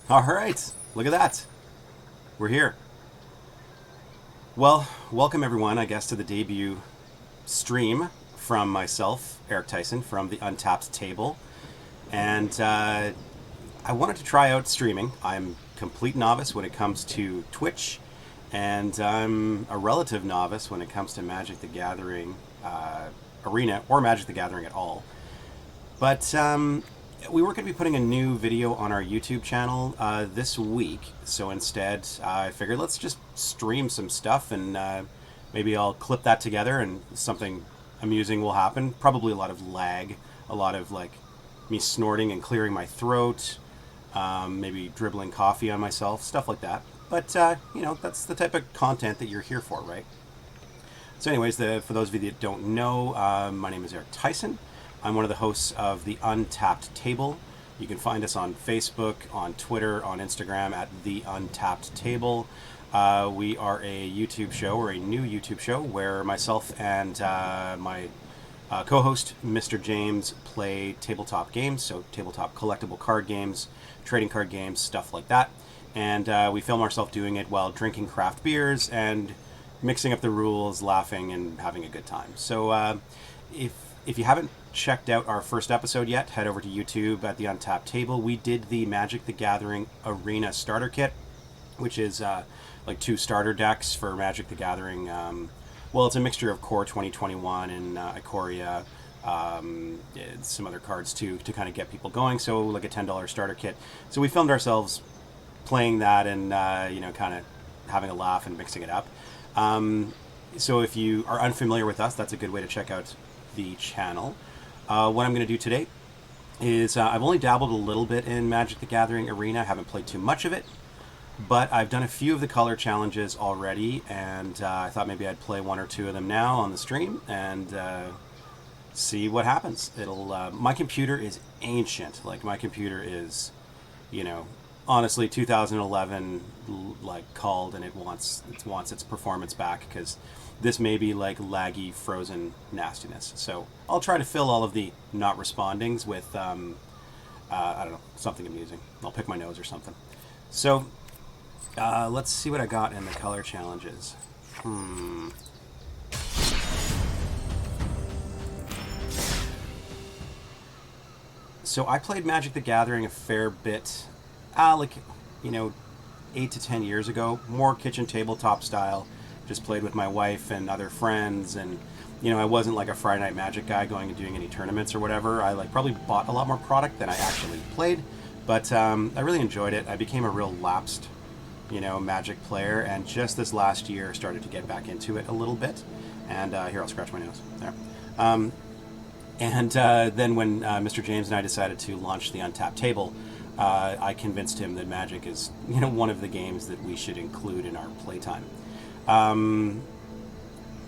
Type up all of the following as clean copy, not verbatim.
All right, look at that. We're here. Well, welcome everyone, I guess, to the debut stream from myself, Eric Tyson, from the Untapped table. And I wanted to try out streaming. I'm complete novice when it comes to Twitch, and I'm a relative novice when it comes to Magic the Gathering Arena, or Magic the Gathering at all. But we were going to be putting a new video on our YouTube channel this week, so instead I figured let's just stream some stuff, and maybe I'll clip that together and something amusing will happen. Probably a lot of lag, a lot of like me snorting and clearing my throat, maybe dribbling coffee on myself, stuff like that. But you know, that's the type of content that you're here for, right? So anyways, for those of you that don't know, my name is Eric Tyson. I'm one of the hosts of the Untapped table. You can find us on Facebook, on Twitter, on Instagram at the Untapped table. We are a YouTube show, or a new YouTube show, where myself and my co-host, Mr. James, play tabletop games, so tabletop collectible card games, trading card games, stuff like that. And we film ourselves doing it while drinking craft beers and mixing up the rules, laughing, and having a good time. So if you haven't checked out our first episode yet, head over to YouTube at the Untapped table. We did the Magic the Gathering Arena starter kit, which is like 2 starter decks for Magic the Gathering. Well, it's a mixture of Core 2021 and Ikoria, some other cards too, to kind of get people going. So like a $10 starter kit. So we filmed ourselves playing that and you know, kind of having a laugh and mixing it up. So if you are unfamiliar with us, that's a good way to check out the channel. What I'm going to do today is I've only dabbled a little bit in Magic the Gathering Arena. I haven't played too much of it, but I've done a few of the color challenges already, and I thought maybe I'd play 1 or 2 of them now on the stream and see what happens. It'll my computer is ancient. Like, my computer is, you know, honestly 2011 like called, and it wants its performance back, because this may be like laggy frozen nastiness. So I'll try to fill all of the not respondings with I don't know, something amusing. I'll pick my nose or something. So let's see what I got in the color challenges. So I played Magic the Gathering a fair bit, like, you know, 8 to 10 years ago, more kitchen tabletop style. Just played with my wife and other friends, and you know, I wasn't like a Friday Night Magic guy going and doing any tournaments or whatever. I like probably bought a lot more product than I actually played, but I really enjoyed it. I became a real lapsed, you know, Magic player, and just this last year started to get back into it a little bit. And here, I'll scratch my nose there. And then when Mr. James and I decided to launch the Untapped table, I convinced him that Magic is, you know, one of the games that we should include in our playtime.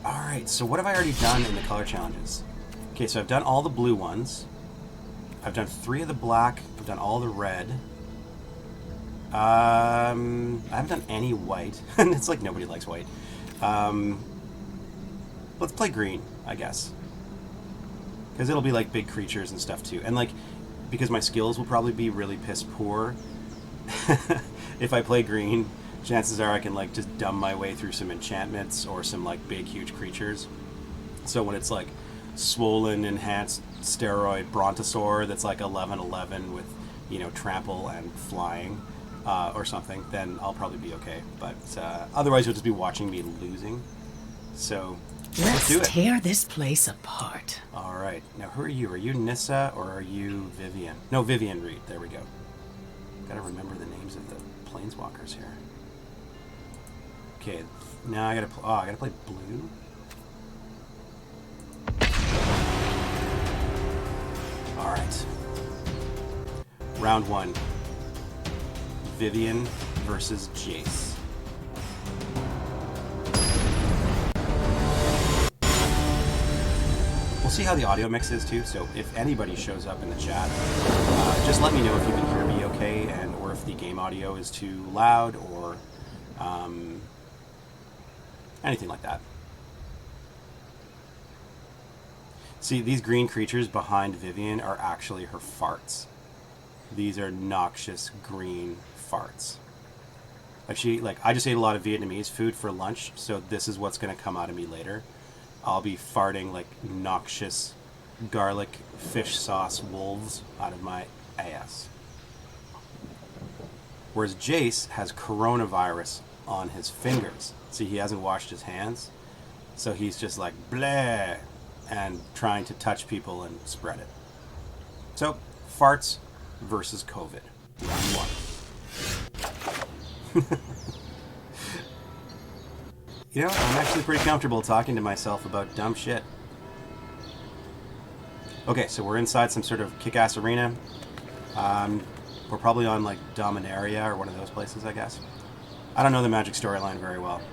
Alright, so what have I already done in the color challenges? Okay, so I've done all the blue ones. I've done 3 of the black. I've done all the red. I haven't done any white. It's like nobody likes white. Let's play green, I guess. Because it'll be like big creatures and stuff too. And like, because my skills will probably be really piss poor, if I play green, chances are I can like just dumb my way through some enchantments or some like big huge creatures. So when it's like swollen enhanced steroid brontosaur that's like 11/11 with, you know, trample and flying or something, then I'll probably be okay. But otherwise you'll just be watching me losing. So let's do it. Tear this place apart. All right, now who are you? Are you Nissa or are you Vivian? No, Vivian Reed. There we go. Gotta remember the names of the planeswalkers here. Okay, now I gotta play blue. All right. Round 1. Vivian versus Jace. We'll see how the audio mix is too, so if anybody shows up in the chat, just let me know if you can hear me okay, and or if the game audio is too loud, or anything like that. See, these green creatures behind Vivian are actually her farts. These are noxious green farts. Like I just ate a lot of Vietnamese food for lunch, so this is what's going to come out of me later. I'll be farting like noxious garlic fish sauce wolves out of my ass. Whereas Jace has coronavirus on his fingers. See, he hasn't washed his hands, so he's just like bleh and trying to touch people and spread it. So, farts versus COVID. Round one. You know, I'm actually pretty comfortable talking to myself about dumb shit. Okay, so we're inside some sort of kick-ass arena. We're probably on, like, Dominaria or one of those places, I guess. I don't know the Magic storyline very well.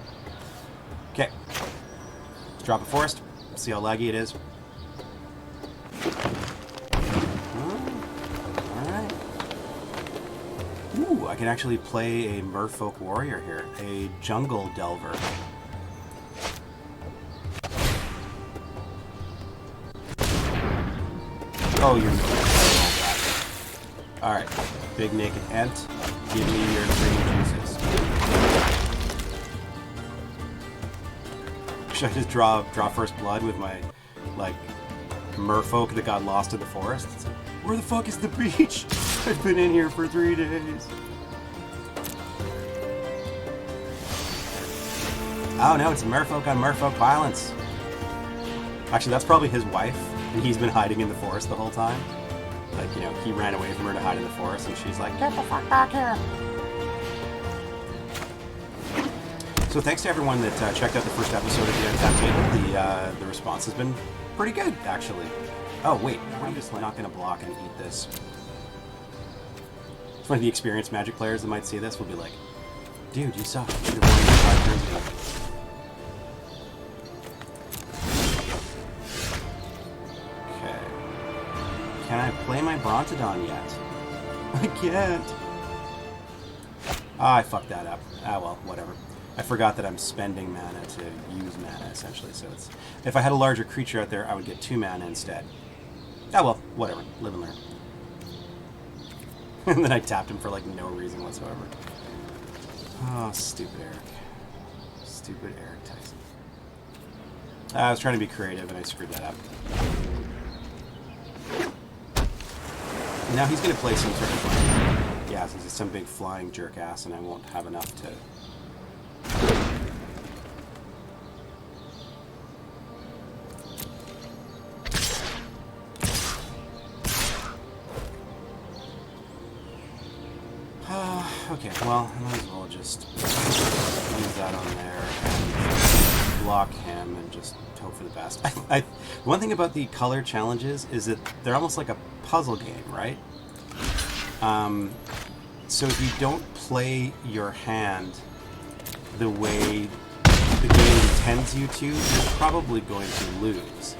Okay. Let's drop a forest. See how laggy it is. Alright. Ooh, I can actually play a merfolk warrior here. A jungle delver. Oh, you're alright. Big naked ant. Give me your green juices. Should I just draw first blood with my, like, merfolk that got lost in the forest? It's like, where the fuck is the beach? I've been in here for 3 days. Oh no, it's merfolk on merfolk violence. Actually, that's probably his wife, and he's been hiding in the forest the whole time. Like, you know, he ran away from her to hide in the forest, and she's like, get the fuck back here. So thanks to everyone that checked out the first episode of the Untapped Table. The response has been pretty good, actually. Oh, wait, I'm just not going to block and eat this. It's one of the experienced Magic players that might see this will be like, dude, you suck. You should have won 5 turns ago. Can I play my Brontodon yet? I can't. Ah, I fucked that up. Ah, well, whatever. I forgot that I'm spending mana to use mana, essentially, so it's... If I had a larger creature out there, I would get 2 mana instead. Ah, well, whatever. Live and learn. And then I tapped him for, like, no reason whatsoever. Oh, stupid Eric. Stupid Eric Tyson. I was trying to be creative, and I screwed that up. Now he's going to play some sort of, like, yeah, some big flying jerk ass, and I won't have enough to... Okay, well, I might as well just use that on there and block him and just hope for the best. One thing about the color challenges is that they're almost like a puzzle game, right? So if you don't play your hand the way the game intends you to, you're probably going to lose.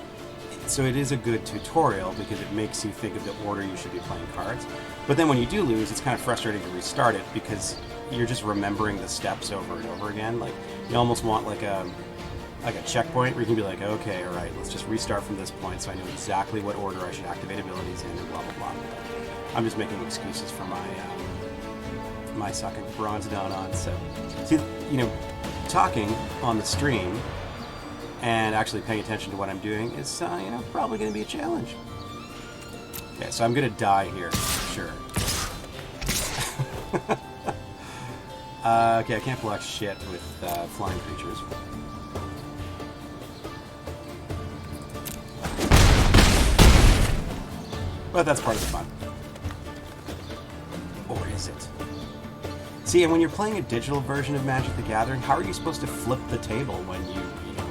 So it is a good tutorial because it makes you think of the order you should be playing cards. But then when you do lose, it's kind of frustrating to restart it because you're just remembering the steps over and over again. Like, you almost want like a checkpoint where you can be like, okay, all right, let's just restart from this point so I know exactly what order I should activate abilities in and blah, blah, blah. I'm just making excuses for my sucking Brontodon on. So, see, you know, talking on the stream and actually paying attention to what I'm doing is, you know, probably going to be a challenge. Okay, so I'm going to die here, for sure. Okay, I can't block shit with flying creatures. But that's part of the fun. Or is it? See, and when you're playing a digital version of Magic the Gathering, how are you supposed to flip the table when you know,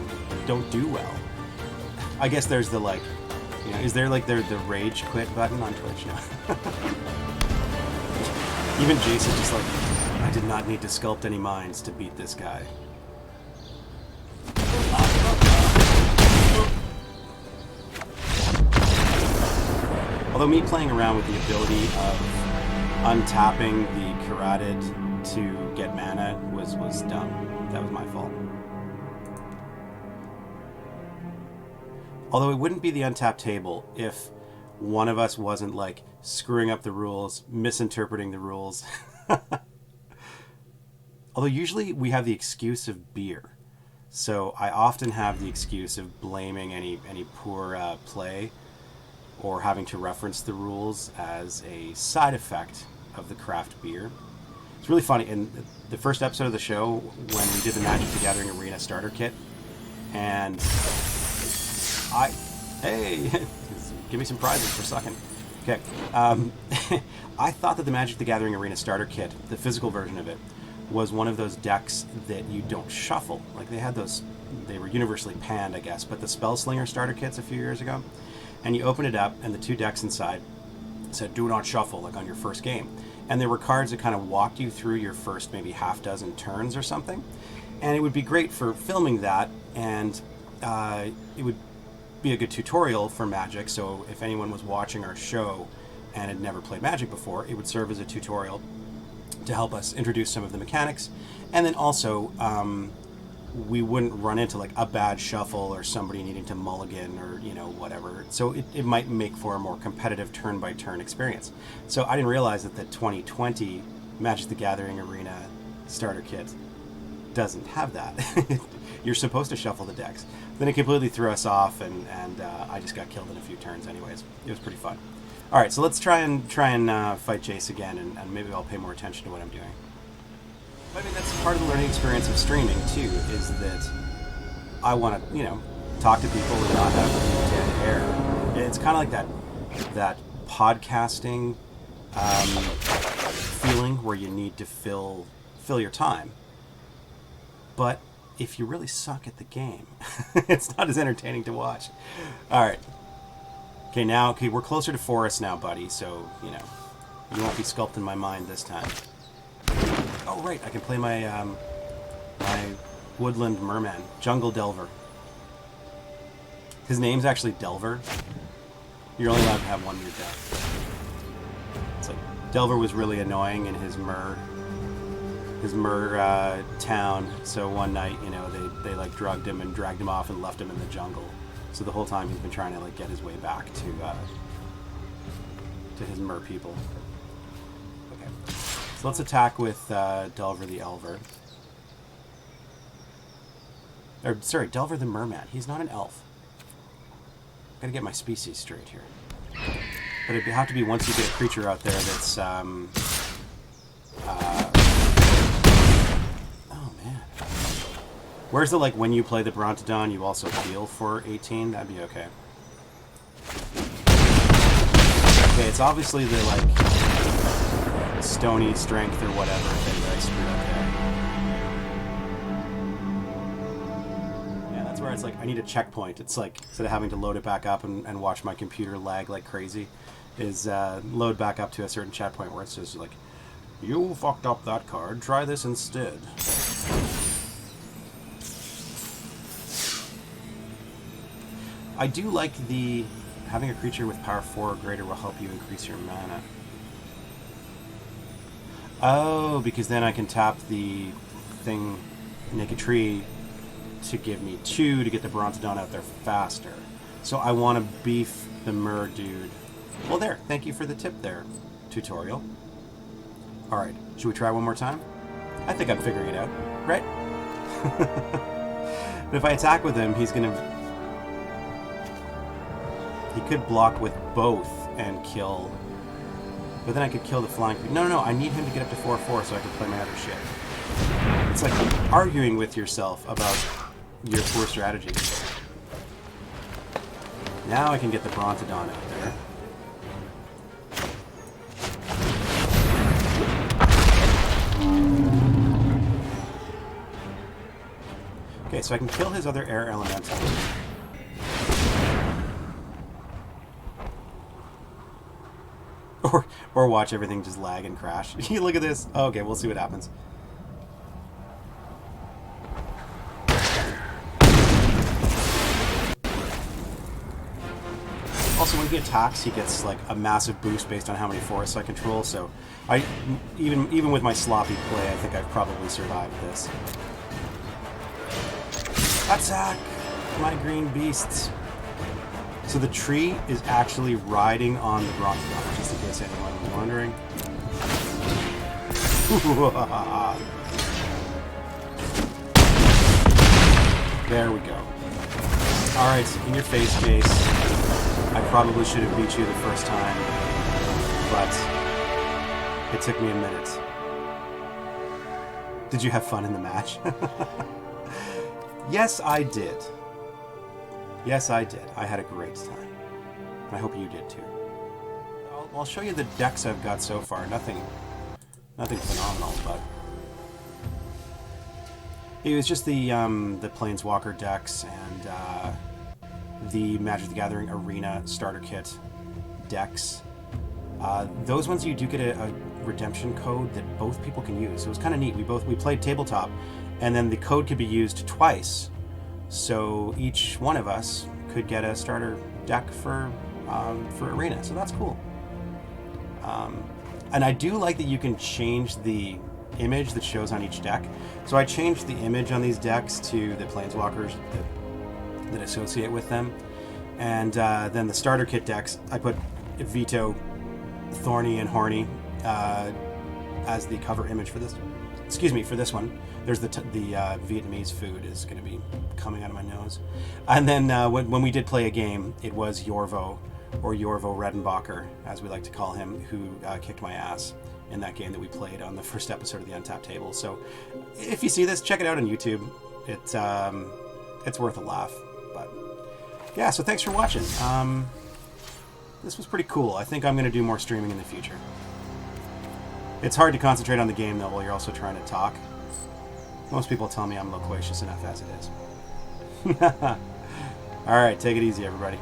don't do well? I guess there's the, like, you know, is there like the rage quit button on Twitch? No. Even Jason just like, I did not need to sculpt any minds to beat this guy. Although me playing around with the ability of untapping the Carotid to get mana was dumb. That was my fault. Although it wouldn't be the Untapped table if one of us wasn't like screwing up the rules, misinterpreting the rules. Although usually we have the excuse of beer. So I often have the excuse of blaming any poor play or having to reference the rules as a side effect of the craft beer. It's really funny. In the first episode of the show, when we did the Magic the Gathering Arena starter kit, and hey, give me some prizes for sucking. Okay. I thought that the Magic the Gathering Arena starter kit, the physical version of it, was one of those decks that you don't shuffle. Like they had those, they were universally panned, I guess, but the Spellslinger starter kits a few years ago, and you open it up, and the two decks inside said "Do not shuffle," like on your first game, and there were cards that kind of walked you through your first maybe half dozen turns or something, and it would be great for filming that, and it would be a good tutorial for Magic. So if anyone was watching our show and had never played Magic before, it would serve as a tutorial to help us introduce some of the mechanics, and then also we wouldn't run into like a bad shuffle or somebody needing to mulligan or whatever. So it might make for a more competitive turn-by-turn experience. So I didn't realize that the 2020 Magic the Gathering Arena starter kit doesn't have that. You're supposed to shuffle the decks. Then it completely threw us off, and I just got killed in a few turns anyways. It was pretty fun. All right, so let's try and fight Jace again, and maybe I'll pay more attention to what I'm doing. I mean, that's part of the learning experience of streaming too, is that I want to, talk to people and not have dead air. It's kind of like that podcasting feeling where you need to fill your time. But if you really suck at the game, it's not as entertaining to watch. All right. Okay, we're closer to Forest now, buddy, so, you won't be sculpting my mind this time. Oh, right, I can play my, my woodland merman, Jungle Delver. His name's actually Delver. You're only allowed to have one near death. It's like, Delver was really annoying in his Myr town, so one night, they like drugged him and dragged him off and left him in the jungle. So the whole time he's been trying to like get his way back to his Myr people. Okay, so let's attack with Delver the Elver. Or sorry, Delver the Merman. He's not an elf. Gotta get my species straight here. But it'd have to be once you get a creature out there that's where's the, like, when you play the Brontodon, you also heal for 18? That'd be okay. Okay, it's obviously the, like, stony strength or whatever thing that I screwed up there. Yeah, that's where it's like, I need a checkpoint. It's like, instead of having to load it back up and watch my computer lag like crazy, is load back up to a certain checkpoint where it's just like, you fucked up that card, try this instead. I do like having a creature with power 4 or greater will help you increase your mana. Oh, because then I can tap the thing, Naked Tree, to give me 2 to get the Brontodon out there faster. So I want to beef the Myr dude. Well, there. Thank you for the tip there, tutorial. Alright, should we try one more time? I think I'm figuring it out, right? But if I attack with him, he's going to... He could block with both and kill. But then I could kill the flying creature. No, I need him to get up to 4/4 so I can play my other shit. It's like arguing with yourself about your poor strategy. Now I can get the Brontodon out there. Okay, so I can kill his other air elemental. Or watch everything just lag and crash. Look at this. Oh, okay, we'll see what happens. Also, when he attacks, he gets like a massive boost based on how many forests I control. So, even with my sloppy play, I think I've probably survived this. Attack, my green beasts! So the tree is actually riding on the rock drop, just in case anyone was wondering. There we go. Alright, in your face, Jace. I probably should have beat you the first time, but it took me a minute. Did you have fun in the match? Yes, I did. Yes, I did. I had a great time. I hope you did too. I'll show you the decks I've got so far. Nothing phenomenal, but it was just the Planeswalker decks and the Magic the Gathering Arena starter kit decks. Those ones you do get a redemption code that both people can use. So it was kind of neat. We played tabletop, and then the code could be used twice. So each one of us could get a starter deck for Arena. So that's cool. And I do like that you can change the image that shows on each deck. So I changed the image on these decks to the Planeswalkers that associate with them. And then the starter kit decks, I put Vito, Thorny, and Horny as the cover image for this. Excuse me, for this one. There's the Vietnamese food is going to be coming out of my nose. And then when we did play a game, it was Yorvo, or Yorvo Redenbacher, as we like to call him, who kicked my ass in that game that we played on the first episode of the Untapped table. So if you see this, check it out on YouTube. It's worth a laugh. But yeah, so thanks for watching. This was pretty cool. I think I'm going to do more streaming in the future. It's hard to concentrate on the game, though, while you're also trying to talk. Most people tell me I'm loquacious enough as it is. Alright, take it easy, everybody.